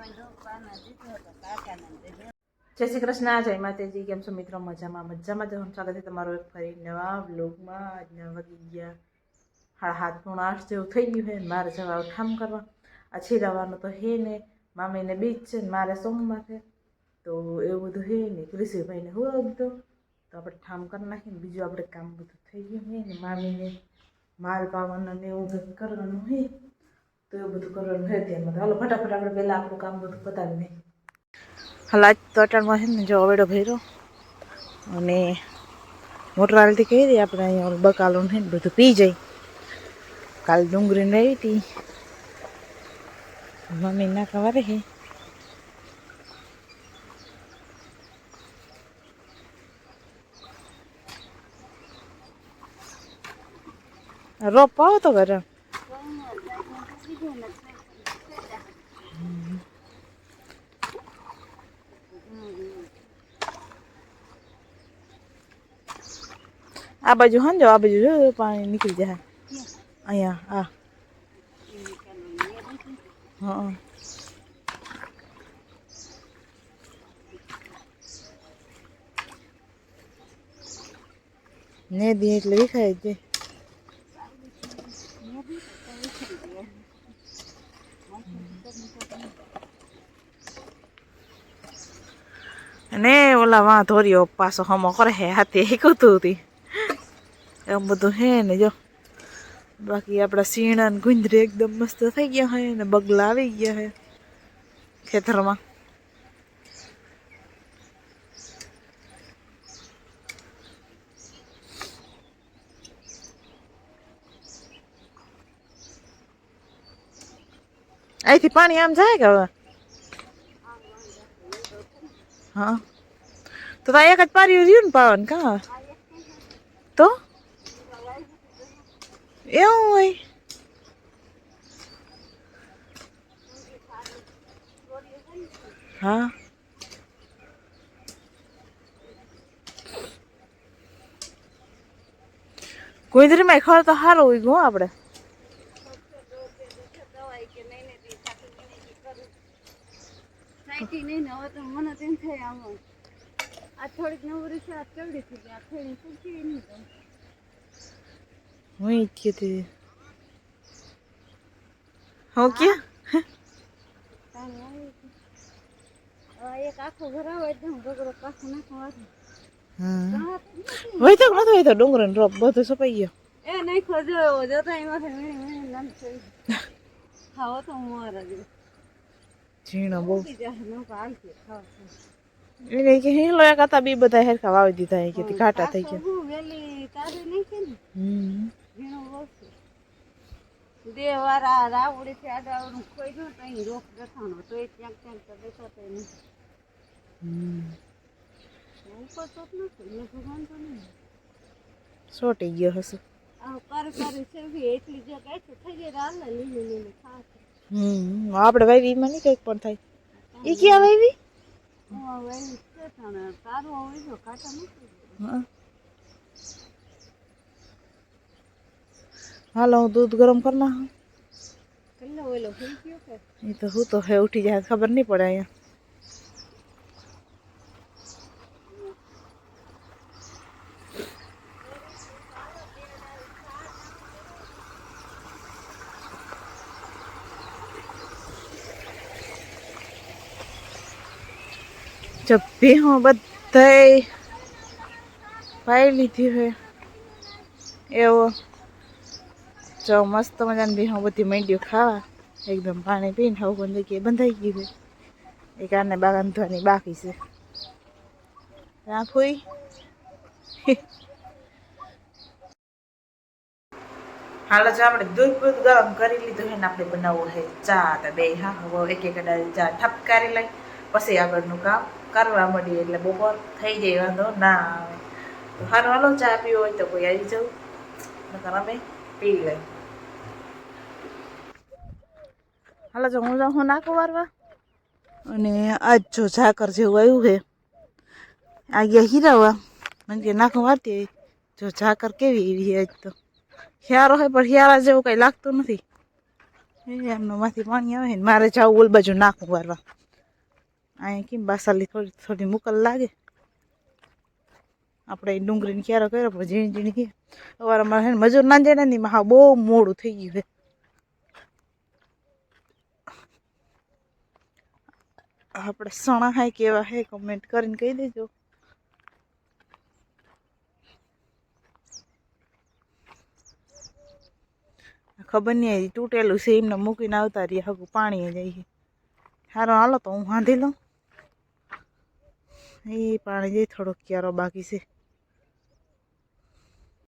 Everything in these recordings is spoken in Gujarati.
જય શ્રી કૃષ્ણ, જય માતાજી. કેમ છો મિત્રો? મજામાં મજામાં જ. સ્વાગત છે તમારો એક ફરી નવા બ્લોગમાં. આજના વાગી ગયા 7:30 જેવું થઈ ગયું છે. મારે જવા ઠામ કરવા આ છીરાવાનું તો હે ને, મામીને બીજ છે ને મારે સોમવાર છે, તો એવું બધું હે ને. કૃષિભાઈને હું બધું તો આપણે ઠામ કરી નાખીને બીજું આપણે કામ બધું થઈ ગયું હે ને. મામીને માલ પાવાનું ને એવું બધું કરવાનું હે, તો એવું બધું કરવાનું હે. ત્યાં હાલો ફટાફટ આપણે પહેલાં આપણું કામ બધું પતાવી દઈએ. હાલ આજ તો અટાણમાં છે ને જો અવેડો ભર્યો અને મોટર હાલતી કહી દઈએ આપણે અહીંયા બકાલું છે ને બધું પી જાય. કાલ ડુંગળી રહી હતી, મમ્મી નાખવા વારે છે. રોપ પાવો તો ઘરે આ બાજુ હા જો આ બાજુ જો પાણી નીકળી જાય અહીંયા. હા ને દી એટલે વિખાય જાય. ને ઓલા વાં ધોર્યો પાછો હમો કરે હે હાથે કૂતું હતી એમ બધું હે ને. જો બાકી આપણા સીણા ને ગુંદરી એકદમ મસ્ત થઈ ગયા હે ને બગલા આવી ગયા હે ખેતરમાં. અહીંથી પાણી આમ જાય કે હવે? હા તો એક જ પાર્યું રહ્યું ને પાવાનું કાં તો એવું હોય. હા ગુંદરીમાં ખર તો સારું હોય ગયું આપણે. હું ઈચ્છતી હું ક્યાં એક આખો ઘર હોય તો બગડો પાછો નાખવા હોય તો નથી હોય તો ડુંગર ને રોપ બધું સપાઈ ગયો. એ નહીં ખોજો જોતા એમાં ખાવો તો મારા ઝીણો બહુ એને કે હેલો એક હતા બી બધા હેરખા વાવી દીધા કે ઘાટા થઈ ગયા. દેવારા રાવડી થી આડાવડું કોઈ જો તઈ રોક દેખાણો તો એ ક્યાંક ક્યાંક તો દેખાતો નહીં. ઉપર તો નથી ને ભગવાન તો નહીં સોટી ગયો હશે. આ કારી સેવી એટલી જે કઈ તો થઈ ગઈ રાલ લીલી લીલી ખાસ. આપણે વાવી માં નહીં કઈક પણ થાય. ઈ ક્યાં વાવી? વાવી છે થાણે તારું હોય જો કાટા નથી. હા હાલો હું दूध गरम करना है. ये तो હું તો હે ઉઠી જાય ખબર નહીં પડે અહીંયા. जब भी હું બધાય પાઈ લીધી હોય એવો જો મસ્ત મજાની બી હું બધી માંડ્યું ખાવા એકદમ પાણી પીને હવે પણ જગ્યાએ બંધાઈ ગયું છે. એ કારણે બાંધવાની બાકી છે. રાખોઈ હાલો જો આપણે દૂધ ગરમ કરી લીધું છે ને આપણે બનાવવું છે ચા. તો બે હા હવે એક એક ચા ઠપકારી લઈ પછી આગળનું કામ કરવા માંડીએ એટલે બપોર થઈ જાય વાંધો ના આવે. તો હારું હાલો ચા પીવો હોય તો કોઈ આવી જવું નકર અમે પી લઈ. હાલો જો હું જાઉં નાખું વારવા અને આજ જો ઝાકર જેવું આવ્યું છે આ ગયા હીરાવા મને કે નાખું વારતી જો ઝાકર કેવી એવી આજ તો હિયારો હોય પણ હિયારા જેવું કઈ લાગતું નથી. એમનો માંથી પાણી આવે ને મારે જવું ઓલ બાજુ નાખું વારવા. અહીંયા કેમ બાસાલી થોડી થોડી મુકલ લાગે. આપણે ડુંગળીને ક્યારો કર્યો પણ ઝીણી ઝીણી છે. અમારે છે ને મજૂર ના જાય ને હા બહુ મોડું થઈ ગયું છે. આપણે સણા હાય કેવા હે કમેન્ટ કરીને કહી દેજો. ખબર નહીં આવી તૂટેલું છે એમને મૂકીને આવતા રહ્યા હગું પાણી જાય. સારો હાલો તો હું વાંધી લઉં. એ પાણી જાય થોડોક ક્યારો બાકી છે.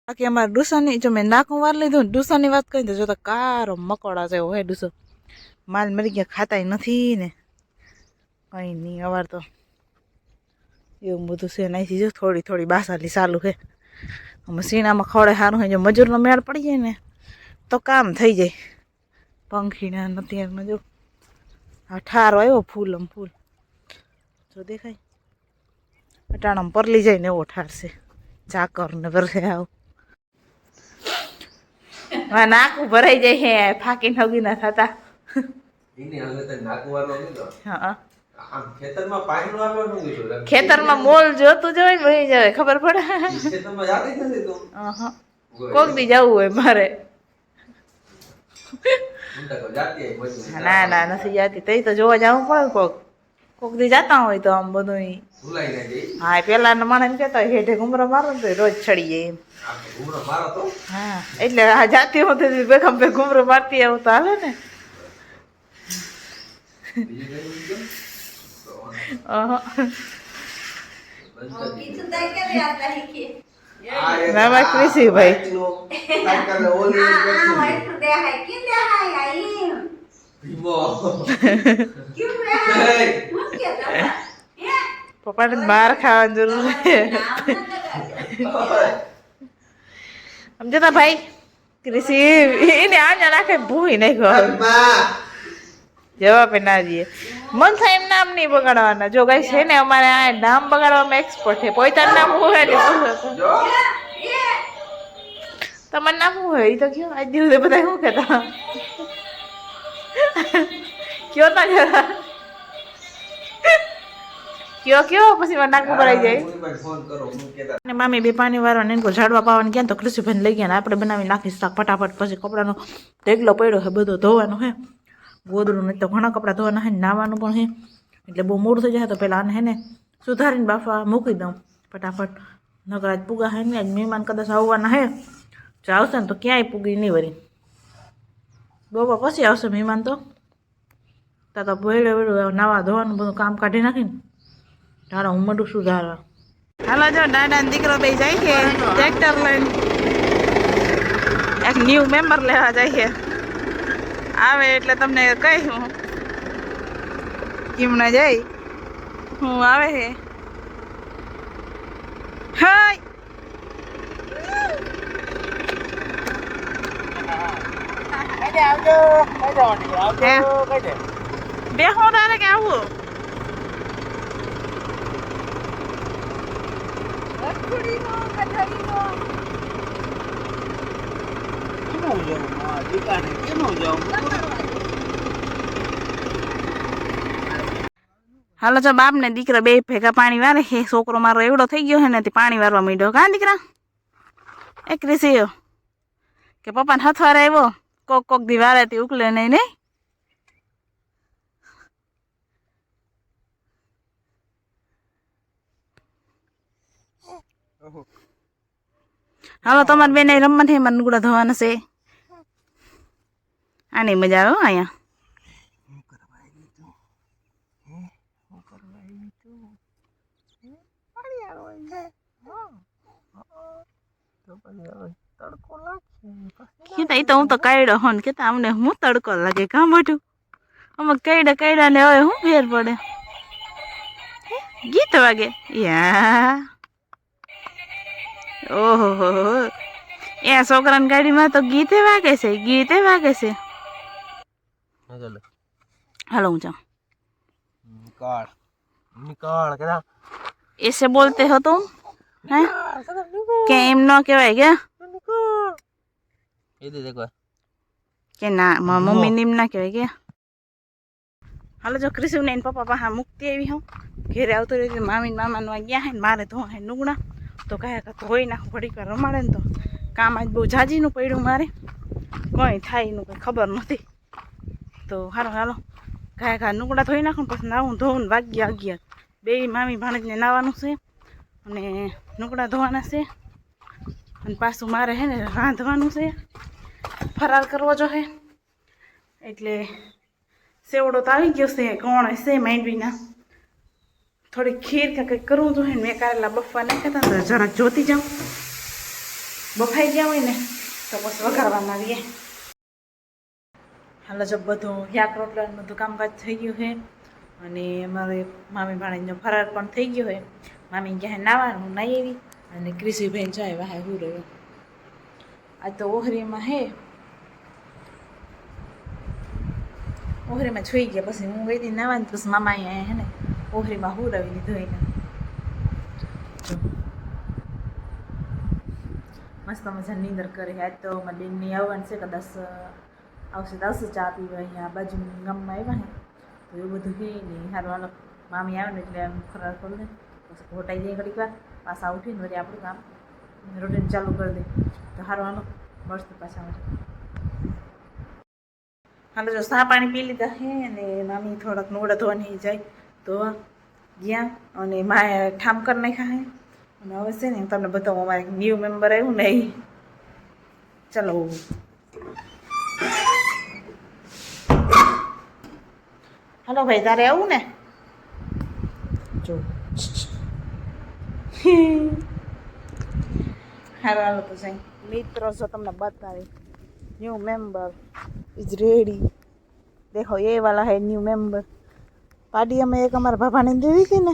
બાકી અમારે ડુસાની જો મેં નાકું વાર લીધું ને ડુસાની વાત કરી તો જોતા કારો મકોડા જેવો હોય ડુસો. માલ મરી ગયા ખાતાય નથી ને કંઈ નહીં. અવાર તો એવું બધું છે નાથી જો થોડી થોડી બાસાલી ચાલુ છે. મસીનામાં ખવડે સારું હોય જો મજૂરનો મેળ પડી જાય ને તો કામ થઈ જાય. પંખીના નથી જો આ ઠારો આવ્યો ફૂલમ ફૂલ જો દેખાય અટાણામાં પરલી જાય ને એવો ઠાર છે. ચાકર ને ભરે આવ નાકું ભરાઈ જાય હે ફાકી નગી ના થતા. ખેતરમાં મોલ જોતું જવાય વહી જાય ખબર પડે. કોક દી જવું હોય મારે. ના ના નથી જાતી તઈ તો જોવા જવું પડે. કોક દી જતા હોય તો આમ બધું હા પેલા માણસ એમ કેતા હેઠે ઘુમરો મારો ને તો રોજ ચડી જાય એમ. હા એટલે આ જાતી હોતી બેગમ બે ઘુમરો મારતી આવું તો હાલે ને. નામાં કૃષિભાઈ પપ્પાને બહાર ખાવાની જરૂર છે. સમજતા ભાઈ કૃષિ એને આને નાખે ભૂઈ નાખ્યો. જવાબ ના દઈએ મન થાય એમ નામ નહીં બગાડવાના. જો ગાઈ છે ને અમારે આ નામ બગાડવામાં એક્સપર્ટ છે. પોતાનું નામ શું હોય તમારું નામ શું હોય એ તો કયો. આજ દિવસે બધા શું કહેતા કયો તા જરા કયો પછી મારે નાકું ભરાઈ જાય. મામી બે પાણી વાળવા ને ઝાડવા પાવાની ગયા તો કૃષિભાઈ લઈ ગયા ને આપણે બનાવી નાખી શાક ફટાફટ. પછી કપડાનો ઢેકલો પડ્યો છે બધો ધોવાનો હે. ગોદરું નહીં તો ઘણા કપડાં ધોવાના હે નાવાનું પણ હે એટલે બહુ મોડું થઈ જાય તો પહેલાં આને હે ને સુધારીને બાફા મૂકી દઉં ફટાફટ. નકર આજ પૂગા હે ને આજ મહેમાન કદાચ આવવાના હે જો આવશે ને તો ક્યાંય પૂગી નહીં વળી. બપોર પછી આવશે મહેમાન તો ત્યાં તો ભેળે વેળું નાવા ધોવાનું બધું કામ કાઢી નાખીને તારા હું મોઢું સુધારવા. હાલો જો દાદા ને દીકરો બે જાય છે ટ્રેક્ટર લઈને એક ન્યૂ મેમ્બર લેવા જાય છે. આવે એટલે તમને કહી હું કેમના જાય હું આવે છે. હાય બે હું તારે કે આવું હાલો જો બાપ ને દીકરા બે ભેગા પાણી વારે છે. છોકરો મારો એવડો થઈ ગયો છે ને પાણી વારવા માંડ્યો. કા દીકરા એક રીસીયો કે પપ્પાને હથવારે આવ્યો કોક દી વારે થી ઉકલે નહીં નહીં. હાલો તમારે બેન રમવા છે મને ગુડા ધોવાના છે. આની મજા આવે અહીંયા. એ તો હું તો કાયડો હો ને કેતા અમને હું તડકો લાગે કામ બધું અમે કાયડા ને હવે શું ફેર પડે. ગીત વાગે યા ઓહો એ છોકરાની ગાડીમાં તો ગીતે વાગે છે ગીતે વાગે છે. हेलो ऊंचा निकाल निकाल क्या ऐसे बोलते हो तुम हैं क्या एम नो क्या है क्या ये दे देखो કે ના મમ્મી નીમ ના કહેવાય કે હાલો જો ક્રિશુને એને પપ્પા પાસે મૂકતી આવી હું ઘેરે આવતો રહ્યો મામી મામાનું ગયા હે ને મારે ધોવા હે નુગણા તો કહે કે ધોઈ નાખું ઘડીક વાર રમાડે ને તો કામ આજ બહુ જાજીનું પડ્યું મારે કંઈ થાય એનું કંઈ ખબર નથી તો હાલો હાલો ઘા નુગડા ધોઈ નાખું પછી નાવું ધોવું વાગ્યા 11 બે મામી ભાણેજને નાવાનું છે અને નુગડા ધોવાના છે અને પાછું મારે હે ને રાંધવાનું છે ફરાર કરવો જો હે એટલે સેવડો તો આવી ગયો છે કોણ હશે માંડવીના થોડી ખીર કે કંઈક કરવું જોઈએ મેં કારેલા બફવા નાખ્યા હતા તો જરાક જોતી જાઉં બફાઈ ગયા હોય ને તો પછી વઘારવામાં આવીએ હાલો જો બધું યાક રોટલાનું બધું કામકાજ થઈ ગયું છે અને અમારે મામી ભાણેજનો ફરાર પણ થઈ ગયો છે મામી ક્યાં નાવાનું નાઈ આવી અને ક્રિશીબેન જાય વાહે હું રહ્યો આ તો ઓહરીમાં હે ઓહરીમાં જોઈ ગયા પછી હું ગઈ હતી નાવાની પછી મામા અહીંયા હે ને ઓહરીમાં હું રવી લીધો એને જો મસ્ત મજા નીંદર કરે આજ તો મારી બેનની આવવાનું છે કદાચ આવશે તો આવશે ચા પીવા અહીંયા બાજુ ગામમાં આવ્યા હે તો એવું બધું કહે નહીં સારું હાલો મામી આવે ને એટલે આમ ફરાર કરી દે પછી ઘોટાઈ જાય ઘડીક વાર પાછા ઉઠીને વળી આપણું કામ રૂટીન ચાલુ કરી દે તો સારું હાલો મળશે પાછા હાલો જો ચા પાણી પી લીધા હે અને મામી થોડાક નોડા ધોવાની જાય તો ગયા અને માએ ઠામ કરી નાખ્યા હે અને હવે છે ને તમને બતાવું અમારે ન્યૂ મેમ્બર આવ્યું ને ચલો હાલો ભાઈ તારે આવું ને જો હાલો હાલો તો સાઈ મિત્રો જો તમને બતાવી न्यू मेंबर इज रेडी देखो ये वाला है न्यू मेंबर पार्टी हमें एक हमारे भाभा ने दे दी थी ना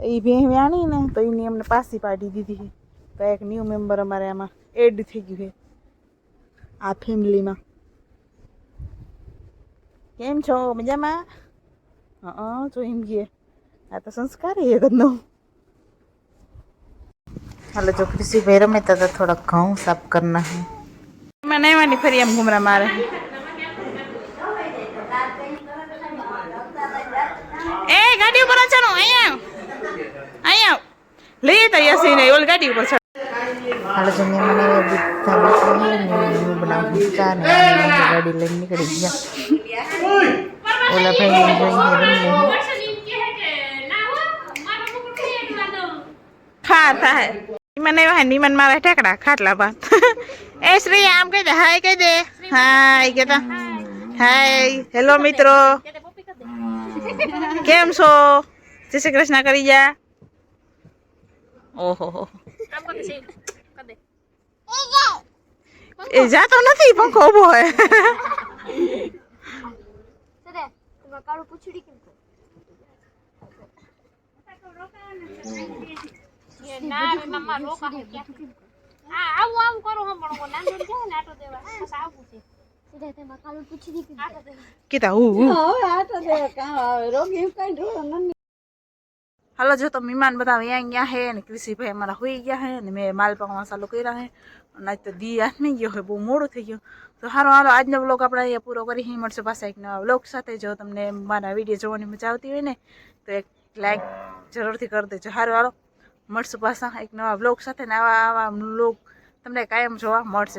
ये भी व्याणी ने तो इन्हें हमने पासी पार्टी दी थी तो एक न्यू मेंबर हमारे आमा एड थी गયું है આ ફેમિલીમાં કેમ છો મજામાં હા તો એમ કે આ તો સંસ્કાર है એકદમ હાલો જો कृषि भाई रमे तो थोड़ा घઉં साफ करना है मैंने वाली फिर हम घूम रहा मारे ए गाड़ी ऊपर चलो आया आया ले तो ऐसे नहीं ओल गाड़ी ऊपर चढ़ हाल जने मैंने दिखा बच्चे ने बना दिखा ने गाड़ी लेने निकल गया ओला भाई ने जो खाता है मैंने वह नीमन मारे टेकड़ा खाटला बात ए श्री आम कह दे हाय कह दे हाय कहता हाय हेलो मित्रों केम छो जय श्री कृष्ण करी जा ओहो ए जा तो नहीं पंखो उभो है काळू पूछड़ी केम ये ना मम्मा रोका है क्या आ आऊ आऊ करो हम बड़ो नाम दे के नाटो देवा बस आऊ पूछे सीधे ते काळू पूछड़ी के आटो दे केता हु आटो दे का रोगी कई रो नन हालो जो तो मेहमान बता यहाँ गया है ने कृषि भाई हमारा हो गया है ने मैं माल पकवा चालू कर रहा है और आज तो दी हाथ में गयो है बहुत मोड़ो થઈ ગયો તો હારો હાલો આજનો વ્લોગ આપણે અહીંયા પૂરો કરી હી મળશે પાછા એક નવા વ્લોગ સાથે જો તમને મારા વિડિયો જોવાની મજા આવતી હોય ને તો એક લાઈક જરૂરથી કરી દેજો હારો હાલો મળશું પાછા એક નવા વ્લોગ સાથે ને આવા વ્લોગ તમને કાયમ જોવા મળશે